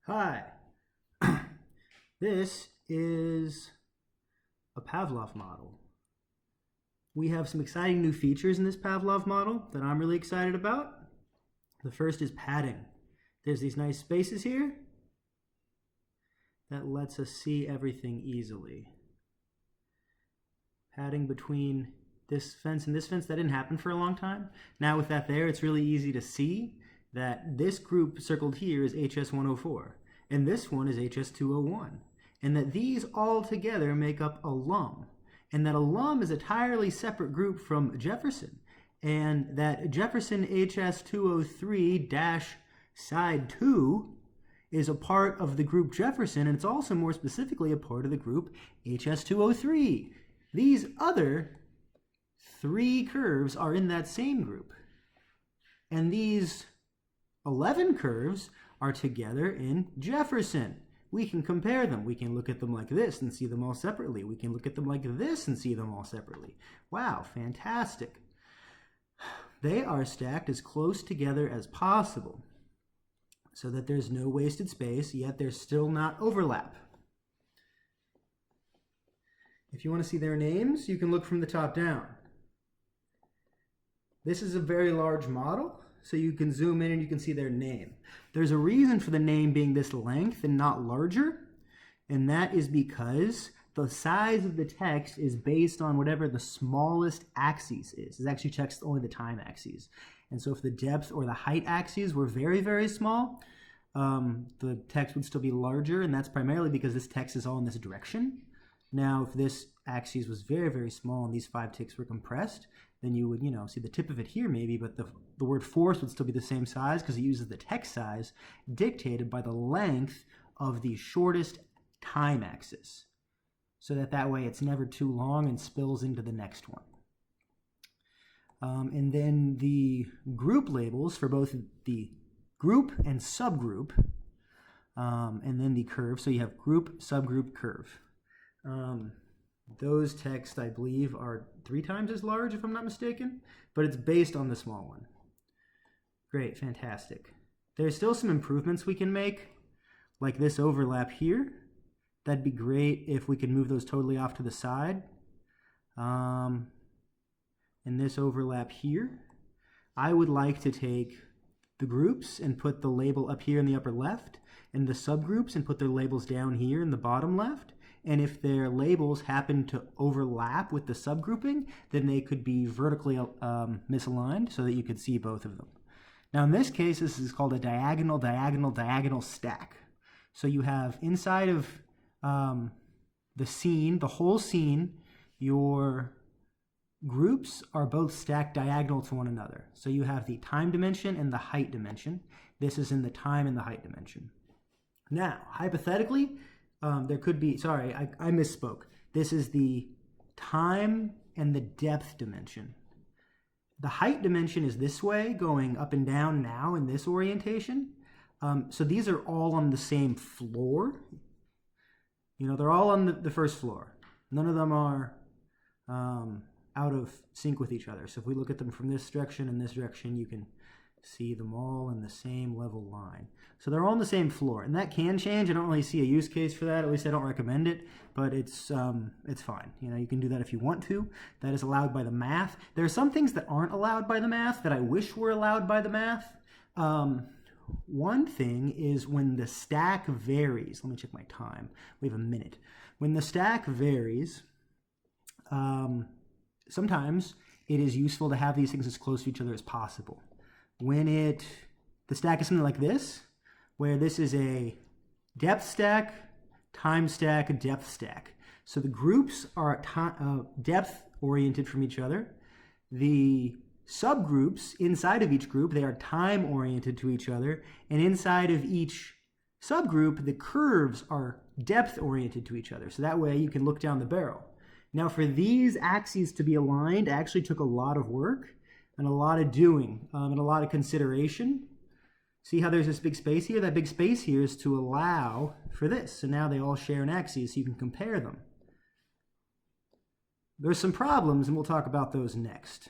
Hi, this is a Pavlov model. We have some exciting new features in this Pavlov model that I'm really excited about. The first is padding. There's these nice spaces here that lets us see everything easily. Padding between this fence and this fence, that didn't happen for a long time. Now with that there, it's really easy to see that this group circled here is HS104, and this one is HS201, and that these all together make up alum, and that alum is a entirely separate group from Jefferson, and that Jefferson HS203-side 2 is a part of the group Jefferson, and it's also more specifically a part of the group HS203. These other three curves are in that same group, and these 11 curves are together in Jefferson. We can compare them. We can look at them like this and see them all separately. We can look at them like this and see them all separately. Wow, fantastic. They are stacked as close together as possible so that there's no wasted space, yet there's still not overlap. If you want to see their names, you can look from the top down. This is a very large model, so you can zoom in and you can see their name. There's a reason for the name being this length and not larger, and that is because the size of the text is based on whatever the smallest axis is. It actually checks only the time axes. And so if the depth or the height axes were very, very small, the text would still be larger, and that's primarily because this text is all in this direction. Now, if this axis was very, very small and these 5 ticks were compressed, then you would, see the tip of it here maybe, but the word force would still be the same size because it uses the text size dictated by the length of the shortest time axis, so that way it's never too long and spills into the next one. And then the group labels for both the group and subgroup, and then the curve. So you have group, subgroup, curve. Those texts, I believe, are 3 times as large, if I'm not mistaken, but it's based on the small one. Great, fantastic. There's still some improvements we can make, like this overlap here. That'd be great if we could move those totally off to the side. And this overlap here. I would like to take the groups and put the label up here in the upper left, and the subgroups and put their labels down here in the bottom left. And if their labels happen to overlap with the subgrouping, then they could be vertically misaligned so that you could see both of them. Now in this case, this is called a diagonal stack. So you have inside of the scene, the whole scene, your groups are both stacked diagonal to one another. So you have the time dimension and the height dimension. This is in the time and the height dimension. Now, hypothetically, there could be, sorry, I misspoke. This is the time and the depth dimension. The height dimension is this way, going up and down now in this orientation. So these are all on the same floor. They're all on the first floor. None of them are out of sync with each other. So if we look at them from this direction and this direction, you can see them all in the same level line. So they're all on the same floor, and that can change. I don't really see a use case for that. At least I don't recommend it, but it's fine. You can do that if you want to. That is allowed by the math. There are some things that aren't allowed by the math that I wish were allowed by the math. One thing is when the stack varies. Let me check my time. We have a minute. When the stack varies, sometimes it is useful to have these things as close to each other as possible. When the stack is something like this, where this is a depth stack, time stack, depth stack. So the groups are depth oriented from each other. The subgroups inside of each group, they are time oriented to each other. And inside of each subgroup, the curves are depth oriented to each other. So that way you can look down the barrel. Now for these axes to be aligned actually took a lot of work and a lot of doing and a lot of consideration. See how there's this big space here? That big space here is to allow for this. So now they all share an axis so you can compare them. There's some problems, and we'll talk about those next.